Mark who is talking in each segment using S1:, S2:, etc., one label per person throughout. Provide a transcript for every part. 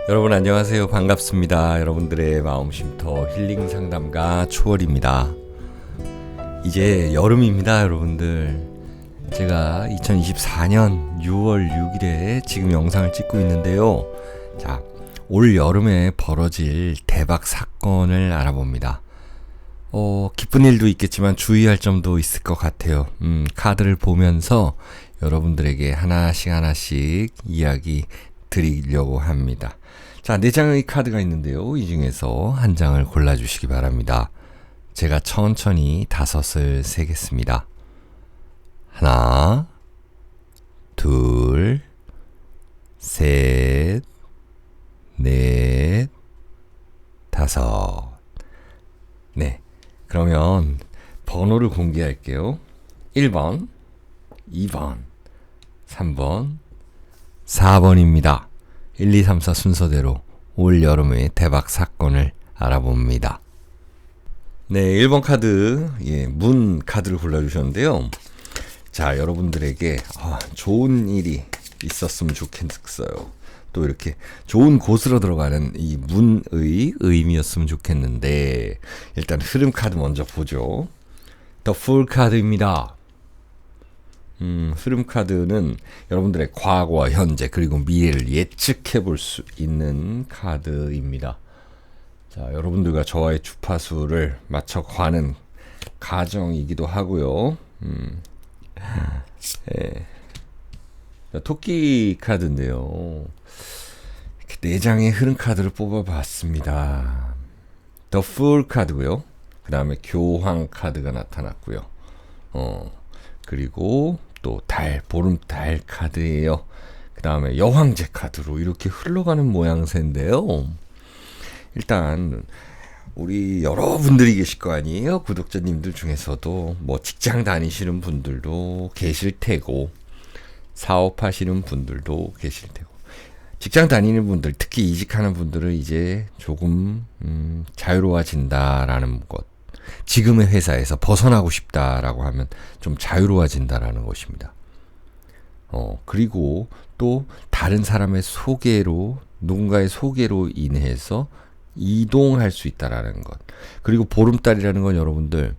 S1: 여러분 안녕하세요. 반갑습니다. 여러분들의 마음 쉼터 힐링 상담가 초월입니다. 이제 여름입니다, 여러분들. 제가 2024년 6월 6일에 지금 영상을 찍고 있는데요. 자, 올 여름에 벌어질 대박 사건을 알아봅니다. 기쁜 일도 있겠지만 주의할 점도 있을 것 같아요. 카드를 보면서 여러분들에게 하나씩 이야기 드리려고 합니다. 자, 4장의 카드가 있는데요. 이 중에서 한 장을 골라주시기 바랍니다. 제가 천천히 5을 세겠습니다. 하나, 둘, 셋, 넷, 5. 네, 그러면 번호를 공개할게요. 1번, 2번, 3번, 4번입니다. 1, 2, 3, 4 순서대로 올 여름의 대박 사건을 알아봅니다. 네, 1번 카드, 문 카드를 골라주셨는데요. 자, 여러분들에게 좋은 일이 있었으면 좋겠어요. 또 이렇게 좋은 곳으로 들어가는 이 문의 의미였으면 좋겠는데, 일단 흐름 카드 먼저 보죠. The Fool 카드입니다. 흐름 카드는 여러분들의 과거와 현재 그리고 미래를 예측해 볼 수 있는 카드입니다. 자, 여러분들과 저와의 주파수를 맞춰 가는 가정이기도 하고요. 자, 토끼 카드인데요. 이렇게 4장의 흐름 카드를 뽑아봤습니다. The Fool 카드고요. 그 다음에 교황 카드가 나타났고요. 그리고 또 보름달 카드예요. 그 다음에 여황제 카드로 이렇게 흘러가는 모양새인데요. 일단 우리 여러분들이 계실 거 아니에요? 구독자님들 중에서도 뭐 직장 다니시는 분들도 계실 테고, 사업하시는 분들도 계실 테고, 직장 다니는 분들, 특히 이직하는 분들은 이제 조금 자유로워진다라는 것, 지금의 회사에서 벗어나고 싶다라고 하면 좀 자유로워진다라는 것입니다. 그리고 또 다른 사람의 소개로, 누군가의 소개로 인해서 이동할 수 있다라는 것. 그리고 보름달이라는 건 여러분들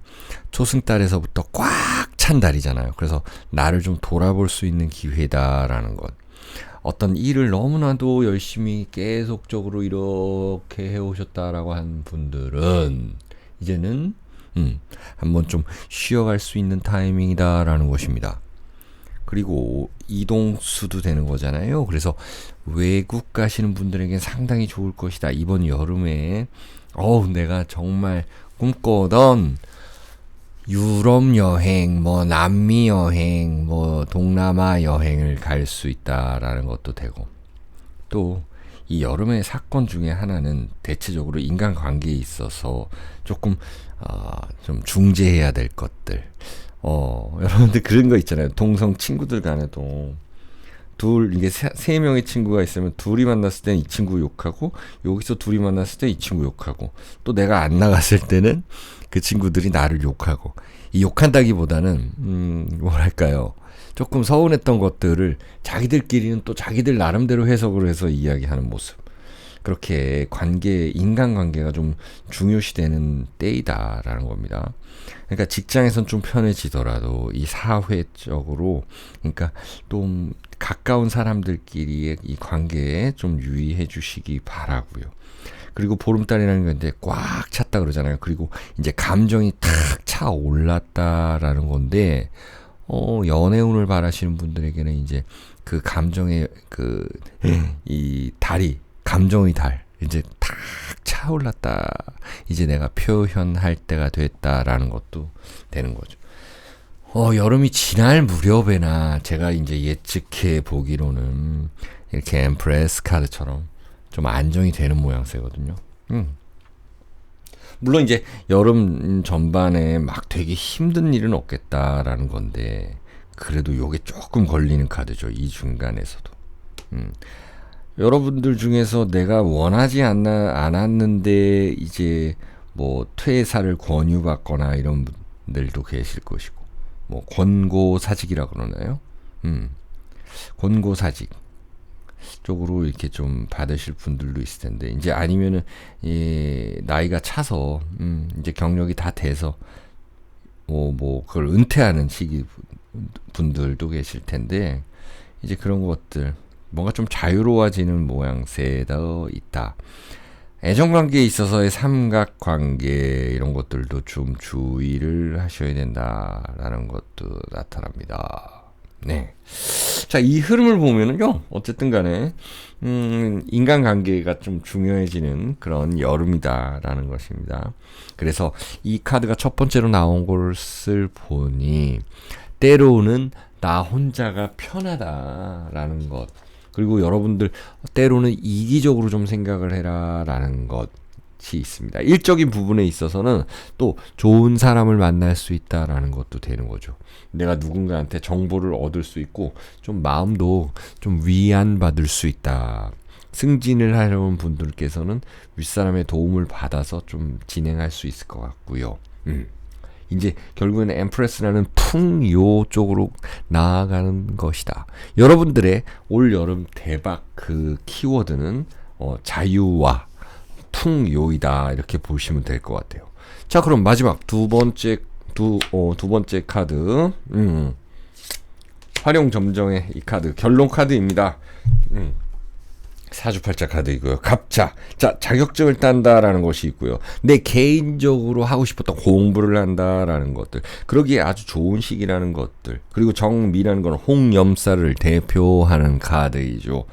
S1: 초승달에서부터 꽉 찬 달이잖아요. 그래서 나를 좀 돌아볼 수 있는 기회다라는 것. 어떤 일을 너무나도 열심히 계속적으로 이렇게 해오셨다라고 한 분들은 이제는 한번 좀 쉬어갈 수 있는 타이밍이다라는 것입니다. 그리고 이동수도 되는 거잖아요. 그래서 외국 가시는 분들에게 상당히 좋을 것이다. 이번 여름에 내가 정말 꿈꿔던 유럽 여행, 남미 여행, 동남아 여행을 갈 수 있다라는 것도 되고, 또 이 여름의 사건 중에 하나는 대체적으로 인간관계에 있어서 조금 좀 중재해야 될 것들. 여러분들 그런 거 있잖아요. 동성 친구들 간에도 이게 세 명의 친구가 있으면 둘이 만났을 때는 이 친구 욕하고, 여기서 둘이 만났을 때 이 친구 욕하고, 또 내가 안 나갔을 때는 그 친구들이 나를 욕하고, 이 욕한다기보다는 뭐랄까요, 조금 서운했던 것들을 자기들끼리는 또 자기들 나름대로 해석을 해서 이야기하는 모습. 그렇게 인간관계가 좀 중요시되는 때이다라는 겁니다. 그러니까 직장에선 좀 편해지더라도 이 사회적으로, 그러니까 좀 가까운 사람들끼리의 이 관계에 좀 유의해 주시기 바라고요. 그리고 보름달이라는 건 이제 꽉 찼다 그러잖아요. 그리고 이제 감정이 탁 차 올랐다라는 건데, 연애운을 바라시는 분들에게는 이제 그 감정의 이 달이, 감정의 달, 이제 탁 차올랐다. 이제 내가 표현할 때가 됐다라는 것도 되는 거죠. 여름이 지날 무렵에나 제가 이제 예측해 보기로는 이렇게 엠프레스 카드처럼 좀 안정이 되는 모양새거든요. 물론 이제 여름 전반에 막 되게 힘든 일은 없겠다라는 건데, 그래도 요게 조금 걸리는 카드죠. 이 중간에서도. 여러분들 중에서 내가 원하지 않았는데 이제 퇴사를 권유받거나 이런 분들도 계실 것이고, 권고사직이라 그러나요? 권고사직. 쪽으로 이렇게 좀 받으실 분들도 있을 텐데, 이제 아니면은 나이가 차서 이제 경력이 다 돼서 뭐 그걸 은퇴하는 시기 분들도 계실 텐데, 이제 그런 것들 뭔가 좀 자유로워지는 모양새도 있다. 애정관계에 있어서의 삼각관계 이런 것들도 좀 주의를 하셔야 된다라는 것도 나타납니다. 네. 자, 이 흐름을 보면은요, 어쨌든 간에, 인간관계가 좀 중요해지는 그런 여름이다라는 것입니다. 그래서 이 카드가 첫 번째로 나온 것을 보니, 때로는 나 혼자가 편하다라는 것. 그리고 여러분들 때로는 이기적으로 좀 생각을 해라라는 것이 있습니다. 일적인 부분에 있어서는 또 좋은 사람을 만날 수 있다라는 것도 되는 거죠. 내가 누군가한테 정보를 얻을 수 있고 좀 마음도 좀 위안받을 수 있다. 승진을 하려는 분들께서는 윗사람의 도움을 받아서 좀 진행할 수 있을 것 같고요. 이제 결국에는 엠프레스라는 풍요 쪽으로 나아가는 것이다. 여러분들의 올 여름 대박 그 키워드는 자유와 풍요이다. 이렇게 보시면 될 것 같아요. 자, 그럼 마지막 두 번째 카드, 활용 점정의 이 카드 결론 카드입니다. 사주팔자 카드이고요. 갑자. 자, 자격증을 딴다라는 것이 있고요. 내 개인적으로 하고 싶었던 공부를 한다라는 것들. 그러기에 아주 좋은 시기라는 것들. 그리고 정미라는 건 홍염사를 대표하는 카드이죠.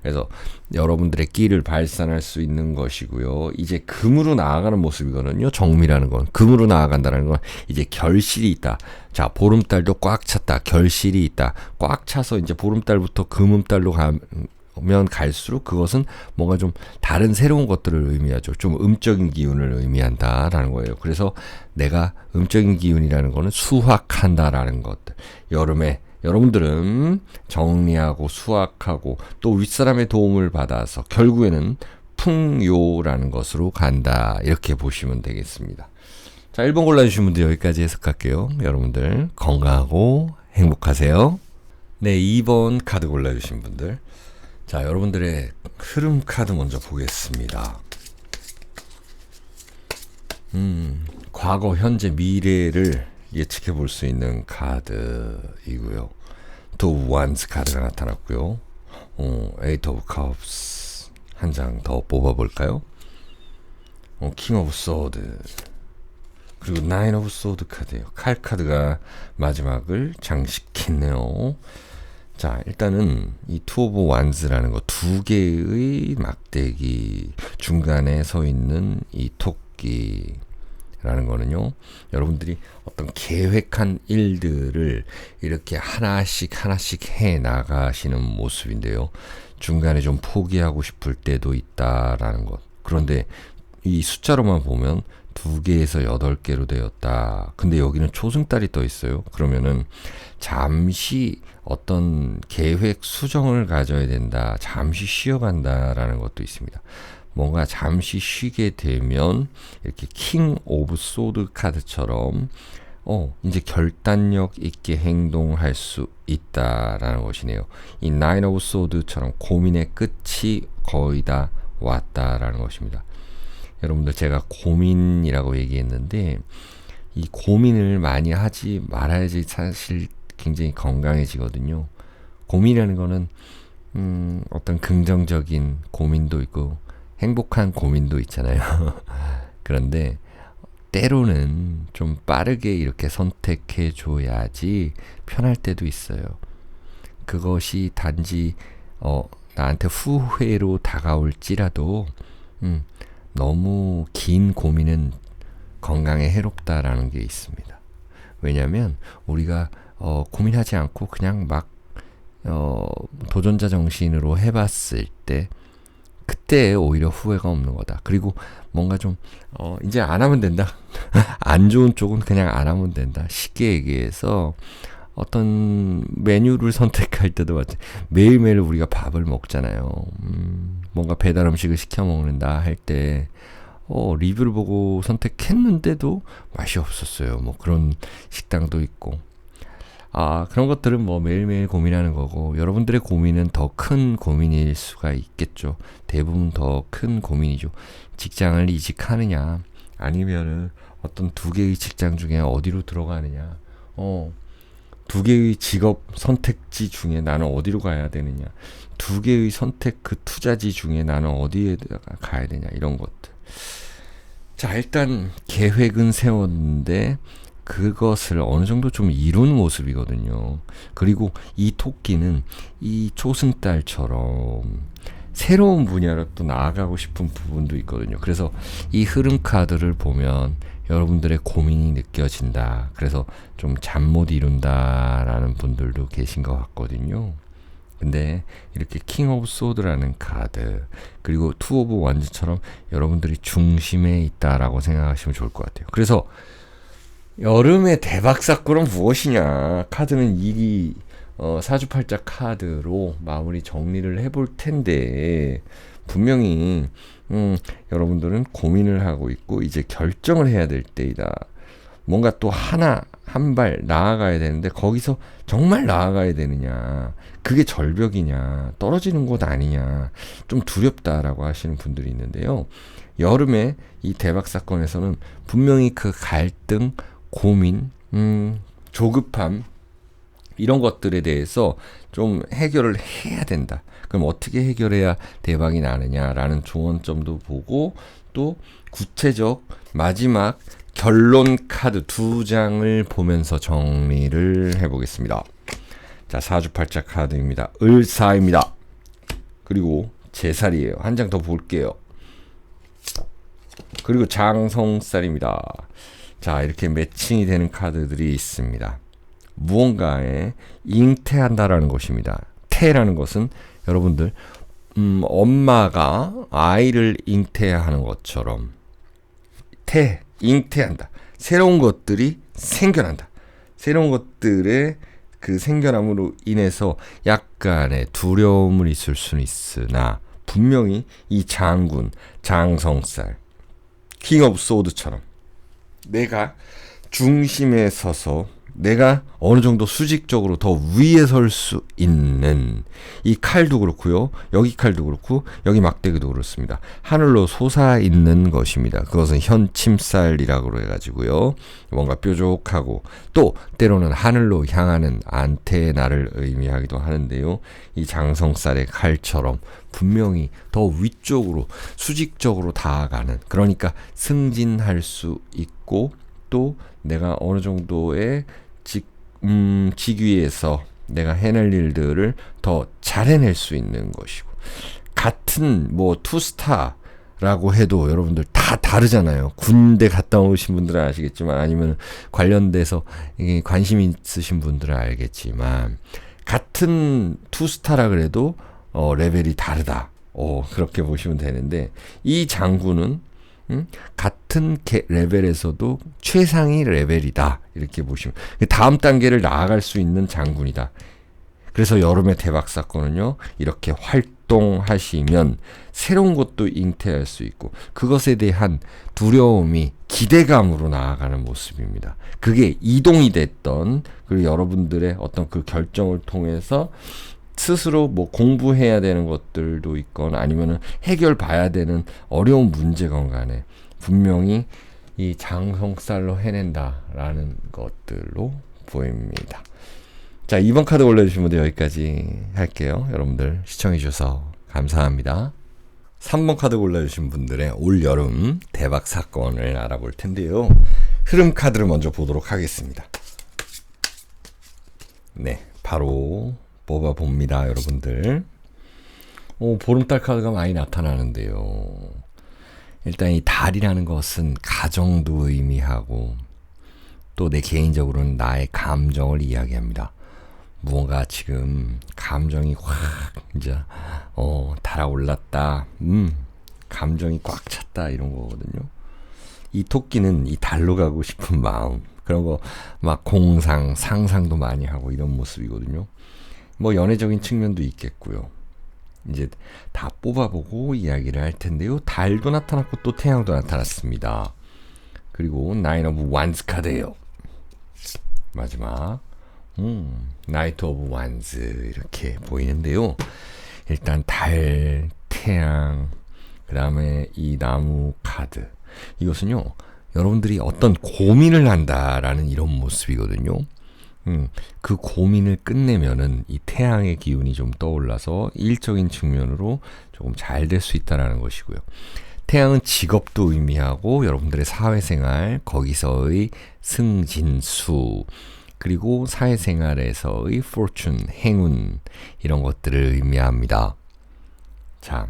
S1: 그래서 여러분들의 끼를 발산할 수 있는 것이고요. 이제 금으로 나아가는 모습이거든요. 정미라는 건. 금으로 나아간다는 건 이제 결실이 있다. 자, 보름달도 꽉 찼다. 결실이 있다. 꽉 차서 이제 보름달부터 금음달로 가면 갈수록 그것은 뭔가 좀 다른 새로운 것들을 의미하죠. 좀 음적인 기운을 의미한다라는 거예요. 그래서 내가 음적인 기운이라는 거는 수확한다라는 것들. 여름에 여러분들은 정리하고 수확하고 또 윗사람의 도움을 받아서 결국에는 풍요라는 것으로 간다. 이렇게 보시면 되겠습니다. 자, 1번 골라주신 분들 여기까지 해석할게요. 여러분들 건강하고 행복하세요. 네, 2번 카드 골라주신 분들. 자, 여러분들의 흐름 카드 먼저 보겠습니다. 과거, 현재, 미래를 예측해 볼 수 있는 카드이고요. 또 원스 카드가 나타났고요. 에이트 오브 컵스 한 장 더 뽑아볼까요? 킹 오브 소드 그리고 나인 오브 소드 카드예요. 칼 카드가 마지막을 장식했네요. 자, 일단은 이 투 오브 완스라는 거 두 개의 막대기 중간에 서 있는 이 토끼 라는 거는요, 여러분들이 어떤 계획한 일들을 이렇게 하나씩 해 나가시는 모습인데요. 중간에 좀 포기하고 싶을 때도 있다라는 것. 그런데 이 숫자로만 보면 2개에서 8개로 되었다. 근데 여기는 초승달이 떠 있어요. 그러면은 잠시 어떤 계획 수정을 가져야 된다. 잠시 쉬어간다라는 것도 있습니다. 뭔가 잠시 쉬게 되면 이렇게 킹 오브 소드 카드처럼 이제 결단력 있게 행동할 수 있다라는 것이네요. 이 나인 오브 소드처럼 고민의 끝이 거의 다 왔다라는 것입니다. 여러분들 제가 고민이라고 얘기했는데 이 고민을 많이 하지 말아야지 사실 굉장히 건강해지거든요. 고민이라는 거는 어떤 긍정적인 고민도 있고 행복한 고민도 있잖아요. 그런데 때로는 좀 빠르게 이렇게 선택해 줘야지 편할 때도 있어요. 그것이 단지 나한테 후회로 다가올지라도 너무 긴 고민은 건강에 해롭다라는 게 있습니다. 왜냐하면 우리가 고민하지 않고 그냥 막 도전자 정신으로 해봤을 때 그때 오히려 후회가 없는 거다. 그리고 뭔가 좀 이제 안 하면 된다. 안 좋은 쪽은 그냥 안 하면 된다. 쉽게 얘기해서 어떤 메뉴를 선택할 때도 마찬가지. 매일매일 우리가 밥을 먹잖아요. 뭔가 배달 음식을 시켜 먹는다 할 때 리뷰를 보고 선택했는데도 맛이 없었어요. 뭐 그런 식당도 있고 그런 것들은 뭐 매일매일 고민하는 거고, 여러분들의 고민은 더 큰 고민일 수가 있겠죠. 대부분 더 큰 고민이죠. 직장을 이직하느냐, 아니면은 어떤 두 개의 직장 중에 어디로 들어가느냐, 두 개의 직업 선택지 중에 나는 어디로 가야 되느냐, 두 개의 선택 그 투자지 중에 나는 어디에 가야 되냐, 이런 것들. 자, 일단 계획은 세웠는데 그것을 어느 정도 좀 이룬 모습이거든요. 그리고 이 토끼는 이 초승달처럼 새로운 분야로 또 나아가고 싶은 부분도 있거든요. 그래서 이 흐름 카드를 보면 여러분들의 고민이 느껴진다. 그래서 좀 잠 못 이룬다라는 분들도 계신 것 같거든요. 근데 이렇게 킹 오브 소드라는 카드, 그리고 투 오브 완즈처럼 여러분들이 중심에 있다라고 생각하시면 좋을 것 같아요. 그래서 여름의 대박 사건은 무엇이냐? 카드는 이 사주팔자 카드로 마무리 정리를 해볼 텐데, 분명히 여러분들은 고민을 하고 있고 이제 결정을 해야 될 때이다. 뭔가 또 한 발 나아가야 되는데 거기서 정말 나아가야 되느냐, 그게 절벽이냐, 떨어지는 곳 아니냐, 좀 두렵다라고 하시는 분들이 있는데요. 여름에 이 대박 사건에서는 분명히 그 갈등, 고민, 조급함, 이런 것들에 대해서 좀 해결을 해야 된다. 그럼 어떻게 해결해야 대박이 나느냐라는 조언점도 보고, 또 구체적 마지막 결론 카드 2장을 보면서 정리를 해보겠습니다. 자, 사주팔자 카드입니다. 을사입니다. 그리고 제살이에요. 한 장 더 볼게요. 그리고 장성살입니다. 자, 이렇게 매칭이 되는 카드들이 있습니다. 무언가에 잉태한다라는 것입니다. 태라는 것은 여러분들 엄마가 아이를 잉태하는 것처럼 잉태한다. 새로운 것들이 생겨난다. 새로운 것들의 그 생겨남으로 인해서 약간의 두려움을 있을 수는 있으나, 분명히 이 장군, 장성살, 킹 오브 소드처럼 내가 중심에 서서 내가 어느 정도 수직적으로 더 위에 설 수 있는, 이 칼도 그렇고요, 여기 칼도 그렇고 여기 막대기도 그렇습니다. 하늘로 솟아있는 것입니다. 그것은 현침살이라고 해가지고요, 뭔가 뾰족하고 또 때로는 하늘로 향하는 안테나를 의미하기도 하는데요. 이 장성살의 칼처럼 분명히 더 위쪽으로 수직적으로 다가가는, 그러니까 승진할 수 있고, 또 내가 어느 정도의 직위에서 내가 해낼 일들을 더 잘 해낼 수 있는 것이고, 같은 뭐 투스타라고 해도 여러분들 다 다르잖아요. 군대 갔다 오신 분들은 아시겠지만, 아니면 관련돼서 관심 있으신 분들은 알겠지만, 같은 투스타라 그래도 레벨이 다르다. 그렇게 보시면 되는데, 이 장군은 같은 레벨에서도 최상위 레벨이다. 이렇게 보시면 다음 단계를 나아갈 수 있는 장군이다. 그래서 여름의 대박 사건은요, 이렇게 활동하시면 새로운 것도 잉태할 수 있고, 그것에 대한 두려움이 기대감으로 나아가는 모습입니다. 그게 이동이 됐던, 그리고 여러분들의 어떤 그 결정을 통해서 스스로 뭐 공부해야 되는 것들도 있거나, 아니면은 해결 봐야 되는 어려운 문제건 간에 분명히 이 장성살로 해낸다라는 것들로 보입니다. 자, 2번 카드 올려주신 분들 여기까지 할게요. 여러분들 시청해주셔서 감사합니다. 3번 카드 골라주신 분들의 올여름 대박 사건을 알아볼 텐데요. 흐름 카드를 먼저 보도록 하겠습니다. 네, 바로 뽑아봅니다, 여러분들. 보름달 카드가 많이 나타나는데요. 일단 이 달이라는 것은 가정도 의미하고, 또 내 개인적으로는 나의 감정을 이야기합니다. 무언가 지금 감정이 확 이제 달아올랐다, 감정이 꽉 찼다, 이런 거거든요. 이 토끼는 이 달로 가고 싶은 마음, 그런 거 막 공상, 상상도 많이 하고 이런 모습이거든요. 뭐 연애적인 측면도 있겠고요. 이제 다 뽑아보고 이야기를 할 텐데요. 달도 나타났고 또 태양도 나타났습니다. 그리고 나인 오브 완즈 카드예요. 마지막 나이트 오브 완즈 이렇게 보이는데요. 일단 달, 태양, 그 다음에 이 나무 카드. 이것은요, 여러분들이 어떤 고민을 한다라는 이런 모습이거든요. 그 고민을 끝내면은 이 태양의 기운이 좀 떠올라서 일적인 측면으로 조금 잘 될 수 있다라는 것이고요. 태양은 직업도 의미하고 여러분들의 사회생활, 거기서의 승진수, 그리고 사회생활에서의 fortune, 행운 이런 것들을 의미합니다. 자,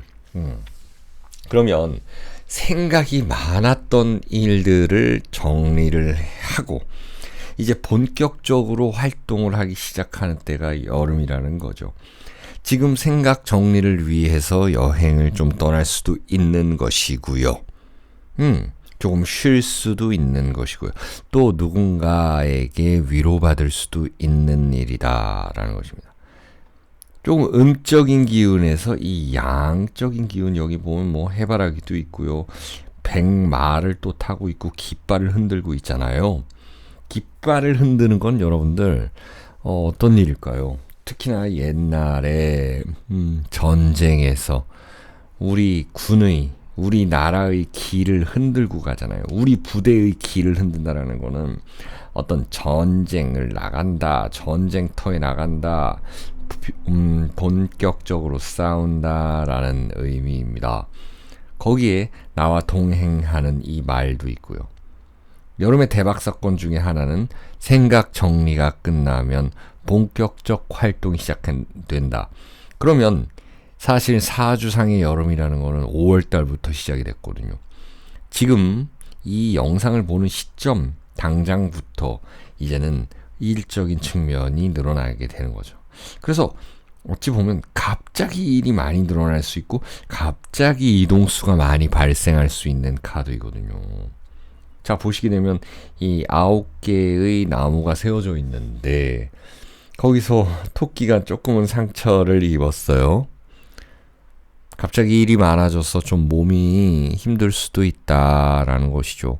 S1: 그러면 생각이 많았던 일들을 정리를 하고 이제 본격적으로 활동을 하기 시작하는 때가 여름이라는 거죠. 지금 생각 정리를 위해서 여행을 좀 떠날 수도 있는 것이고요. 조금 쉴 수도 있는 것이고요. 또 누군가에게 위로받을 수도 있는 일이다라는 것입니다. 조금 음적인 기운에서 이 양적인 기운, 여기 보면 뭐 해바라기도 있고요. 백마를 또 타고 있고 깃발을 흔들고 있잖아요. 깃발을 흔드는 건 여러분들 어떤 일일까요? 특히나 옛날에 전쟁에서 우리 군의, 우리 나라의 기를 흔들고 가잖아요. 우리 부대의 기를 흔든다라는 거는 어떤 전쟁을 나간다, 전쟁터에 나간다, 본격적으로 싸운다라는 의미입니다. 거기에 나와 동행하는 이 말도 있고요. 여름의 대박 사건 중에 하나는 생각 정리가 끝나면 본격적 활동이 시작된다. 그러면 사실 사주상의 여름이라는 거는 5월 달부터 시작이 됐거든요. 지금 이 영상을 보는 시점 당장부터 이제는 일적인 측면이 늘어나게 되는 거죠. 그래서 어찌 보면 갑자기 일이 많이 늘어날 수 있고 갑자기 이동수가 많이 발생할 수 있는 카드이거든요. 자, 보시게 되면 이 9개의 나무가 세워져 있는데 거기서 토끼가 조금은 상처를 입었어요. 갑자기 일이 많아져서 좀 몸이 힘들 수도 있다라는 것이죠.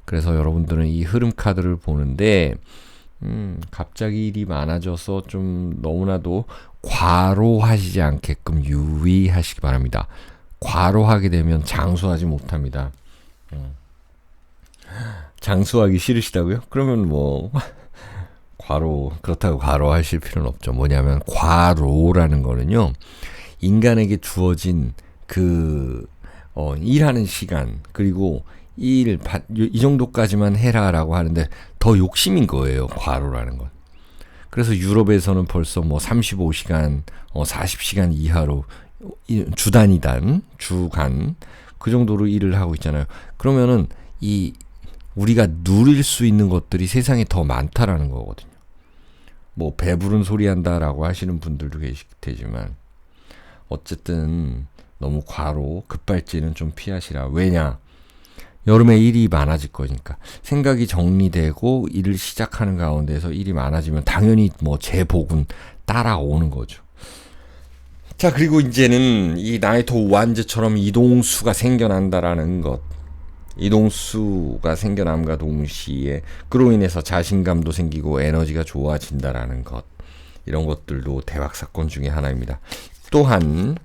S1: 그래서 여러분들은 이 흐름 카드를 보는데 갑자기 일이 많아져서 좀 너무나도 과로하시지 않게끔 유의하시기 바랍니다. 과로하게 되면 장수하지 못합니다. 장수하기 싫으시다고요? 그러면 뭐 그렇다고 과로하실 필요는 없죠. 뭐냐면 과로라는 거는요, 인간에게 주어진 일하는 시간, 그리고 이 정도까지만 해라라고 하는데 더 욕심인 거예요, 과로라는 건. 그래서 유럽에서는 벌써 뭐 35시간, 40시간 이하로 주간 그 정도로 일을 하고 있잖아요. 그러면은 우리가 누릴 수 있는 것들이 세상에 더 많다라는 거거든요. 뭐 배부른 소리 한다라고 하시는 분들도 계실 테지만 어쨌든 너무 급발진은 좀 피하시라. 왜냐? 여름에 일이 많아질 거니까. 생각이 정리되고 일을 시작하는 가운데서 일이 많아지면 당연히 뭐 재복은 따라오는 거죠. 자, 그리고 이제는 이 나이트 완즈처럼 이동수가 생겨난다라는 것. 이동수가 생겨남과 동시에 그로 인해서 자신감도 생기고 에너지가 좋아진다라는 것. 이런 것들도 대박 사건 중에 하나입니다. 또한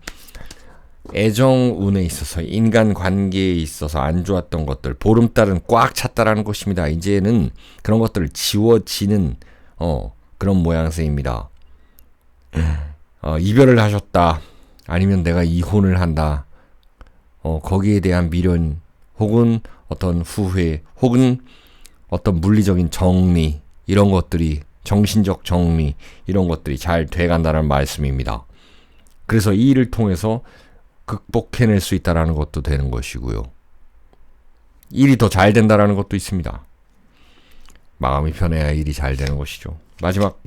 S1: 애정운에 있어서, 인간관계에 있어서 안 좋았던 것들, 보름달은 꽉 찼다라는 것입니다. 이제는 그런 것들을 지워지는 그런 모양새입니다. 이별을 하셨다, 아니면 내가 이혼을 한다, 거기에 대한 미련, 혹은 어떤 후회, 혹은 어떤 물리적인 정리, 이런 것들이, 정신적 정리, 이런 것들이 잘 돼간다는 말씀입니다. 그래서 이 일을 통해서 극복해낼 수 있다는 것도 되는 것이고요. 일이 더 잘 된다는 것도 있습니다. 마음이 편해야 일이 잘 되는 것이죠. 마지막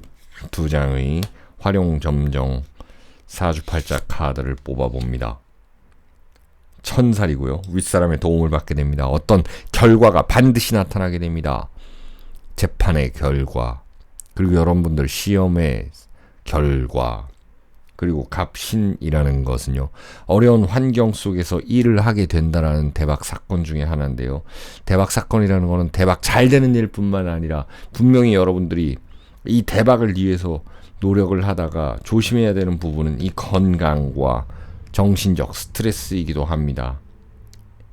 S1: 2장의 활용점정 사주팔자 카드를 뽑아봅니다. 천살이고요. 윗사람의 도움을 받게 됩니다. 어떤 결과가 반드시 나타나게 됩니다. 재판의 결과, 그리고 여러분들 시험의 결과, 그리고 갑신이라는 것은요, 어려운 환경 속에서 일을 하게 된다라는 대박 사건 중에 하나인데요. 대박 사건이라는 거는 대박 잘 되는 일뿐만 아니라 분명히 여러분들이 이 대박을 위해서 노력을 하다가 조심해야 되는 부분은 이 건강과 정신적 스트레스이기도 합니다.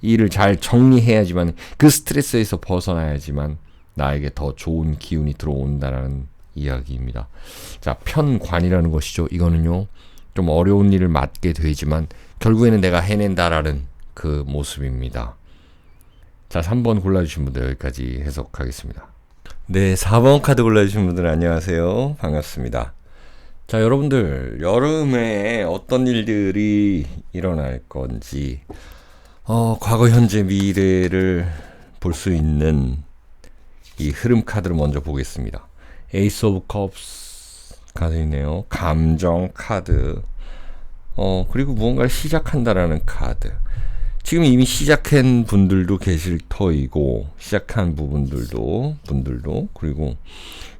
S1: 일을 잘 정리해야지만, 그 스트레스에서 벗어나야지만 나에게 더 좋은 기운이 들어온다는 이야기입니다. 자, 편관이라는 것이죠. 이거는요, 좀 어려운 일을 맡게 되지만 결국에는 내가 해낸다라는 그 모습입니다. 자, 3번 골라주신 분들 여기까지 해석하겠습니다. 네, 4번 카드 골라주신 분들 안녕하세요. 반갑습니다. 자, 여러분들, 여름에 어떤 일들이 일어날 건지, 과거, 현재, 미래를 볼 수 있는 이 흐름 카드를 먼저 보겠습니다. 에이스 오브 컵스 카드이네요. 감정 카드. 그리고 무언가를 시작한다라는 카드. 지금 이미 시작한 분들도 계실 터이고, 시작한 분들도, 그리고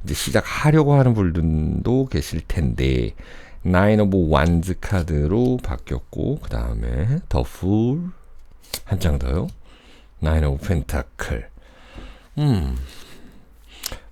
S1: 이제 시작하려고 하는 분들도 계실 텐데, 나인 오브 완즈 카드로 바뀌었고, 그 다음에 더 풀, 한 장 더요. 나인 오브 펜타클.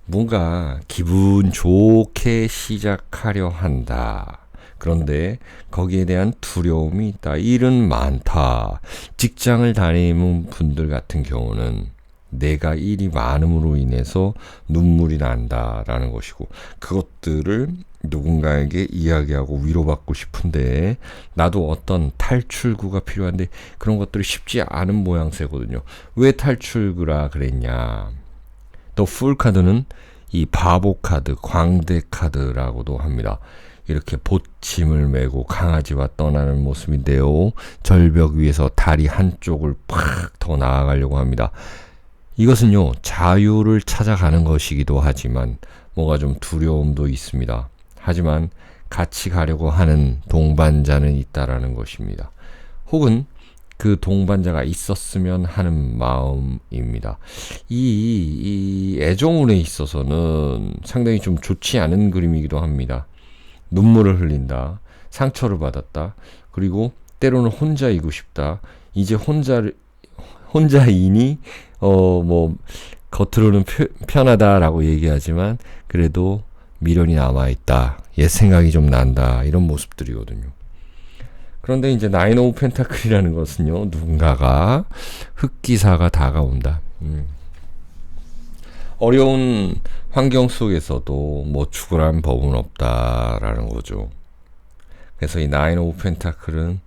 S1: 뭔가 기분 좋게 시작하려 한다. 그런데 거기에 대한 두려움이 있다. 일은 많다. 직장을 다니는 분들 같은 경우는 내가 일이 많음으로 인해서 눈물이 난다라는 것이고, 그것들을 누군가에게 이야기하고 위로받고 싶은데 나도 어떤 탈출구가 필요한데 그런 것들이 쉽지 않은 모양새거든요. 왜 탈출구라 그랬냐. 더 풀 카드는 이 바보 카드, 광대 카드라고도 합니다. 이렇게 보침을 메고 강아지와 떠나는 모습인데요. 절벽 위에서 다리 한쪽을 팍 더 나아가려고 합니다. 이것은요, 자유를 찾아가는 것이기도 하지만 뭔가 좀 두려움도 있습니다. 하지만 같이 가려고 하는 동반자는 있다라는 것입니다. 혹은 그 동반자가 있었으면 하는 마음입니다. 이 애정운에 있어서는 상당히 좀 좋지 않은 그림이기도 합니다. 눈물을 흘린다. 상처를 받았다. 그리고 때로는 혼자이고 싶다. 이제 혼자이니 겉으로는 편하다라고 얘기하지만 그래도 미련이 남아있다. 옛 생각이 좀 난다. 이런 모습들이거든요. 그런데 이제 나인 오브 펜타클이라는 것은요, 누군가가 흑기사가 다가온다. 어려운 환경 속에서도 뭐 죽으라는 법은 없다라는 거죠. 그래서 이 나인 오브 펜타클은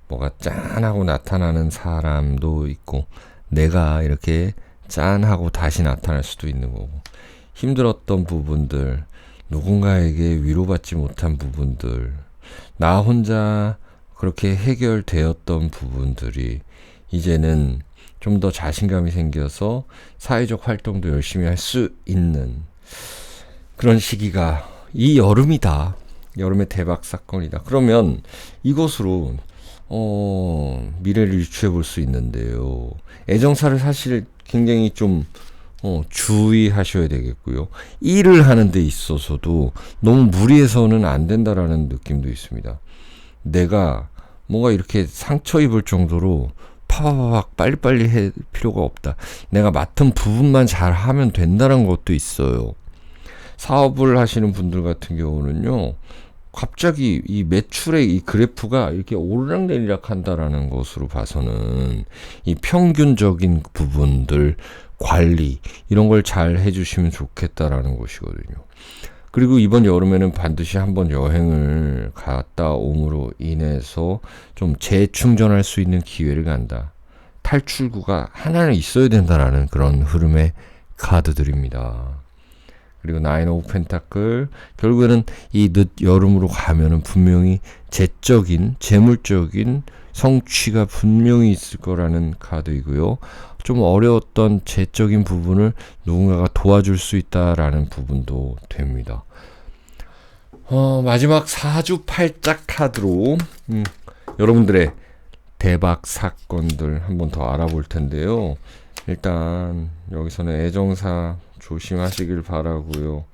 S1: 뭐가 짠하고 나타나는 사람도 있고, 내가 이렇게 짠하고 다시 나타날 수도 있는 거고, 힘들었던 부분들, 누군가에게 위로받지 못한 부분들, 나 혼자 그렇게 해결되었던 부분들이 이제는 좀 더 자신감이 생겨서 사회적 활동도 열심히 할 수 있는 그런 시기가 이 여름이다. 여름의 대박 사건이다. 그러면 이것으로 미래를 유추해 볼 수 있는데요. 애정사를 사실 굉장히 좀 주의하셔야 되겠고요. 일을 하는 데 있어서도 너무 무리해서는 안 된다라는 느낌도 있습니다. 내가 뭔가 이렇게 상처 입을 정도로 파바박 빨리빨리 할 필요가 없다. 내가 맡은 부분만 잘 하면 된다는 것도 있어요. 사업을 하시는 분들 같은 경우는요, 갑자기 이 매출의 이 그래프가 이렇게 오르락내리락 한다라는 것으로 봐서는 이 평균적인 부분들 관리 이런 걸 잘 해주시면 좋겠다라는 것이거든요. 그리고 이번 여름에는 반드시 한번 여행을 갔다 옴으로 인해서 좀 재충전할 수 있는 기회를 간다. 탈출구가 하나는 있어야 된다라는 그런 흐름의 카드들입니다. 그리고 나인 오브 펜타클, 결국에는 이 늦 여름으로 가면은 분명히 재물적인 성취가 분명히 있을 거라는 카드이고요. 좀 어려웠던 재적인 부분을 누군가가 도와줄 수 있다라는 부분도 됩니다. 마지막 사주팔자 카드로 여러분들의 대박 사건들 한번 더 알아볼 텐데요. 일단 여기서는 애정사 조심하시길 바라고요.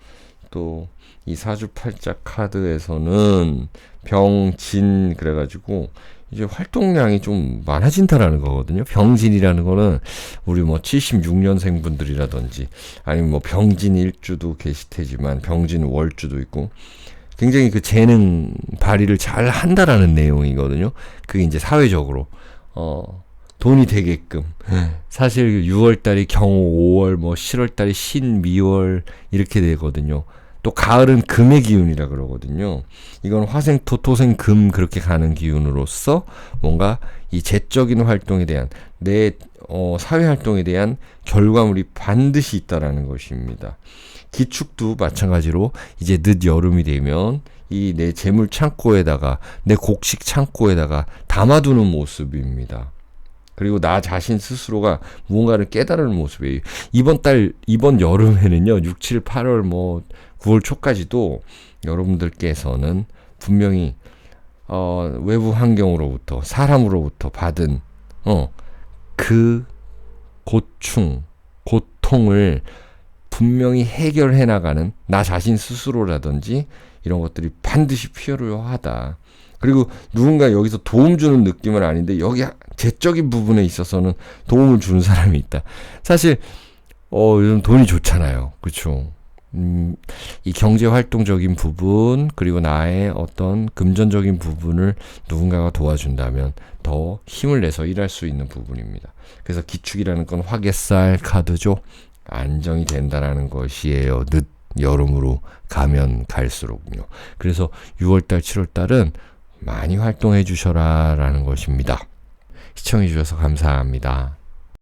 S1: 또 이 사주팔자 카드에서는 병진 그래가지고 이제 활동량이 좀 많아진다라는 거거든요. 병진이라는 거는 우리 뭐 76년생 분들이라든지 아니면 뭐 병진 일주도 계실 테지만 병진 월주도 있고 굉장히 그 재능 발휘를 잘 한다라는 내용이거든요. 그게 이제 사회적으로 돈이 되게끔. 사실 6월달이 경호, 5월, 뭐 7월달이 신, 미월 이렇게 되거든요. 또 가을은 금의 기운이라 그러거든요. 이건 화생, 토, 토생, 금 그렇게 가는 기운으로서 뭔가 이 재적인 활동에 대한 내 사회 활동에 대한 결과물이 반드시 있다라는 것입니다. 기축도 마찬가지로 이제 늦 여름이 되면 이 내 재물 창고에다가 내 곡식 창고에다가 담아두는 모습입니다. 그리고 나 자신 스스로가 무언가를 깨달은 모습이에요. 이번 여름에는요, 6, 7, 8월, 뭐, 9월 초까지도 여러분들께서는 분명히, 외부 환경으로부터, 사람으로부터 받은, 그 고통을 분명히 해결해 나가는 나 자신 스스로라든지 이런 것들이 반드시 필요하다. 그리고 누군가 여기서 도움 주는 느낌은 아닌데 여기 재적인 부분에 있어서는 도움을 주는 사람이 있다. 사실 요즘 돈이 좋잖아요. 그렇죠? 이 경제 활동적인 부분 그리고 나의 어떤 금전적인 부분을 누군가가 도와준다면 더 힘을 내서 일할 수 있는 부분입니다. 그래서 기축이라는 건 화개살 카드죠. 안정이 된다라는 것이에요. 늦 여름으로 가면 갈수록요. 그래서 6월달, 7월달은 많이 활동해 주셔라 라는 것입니다. 시청해 주셔서 감사합니다.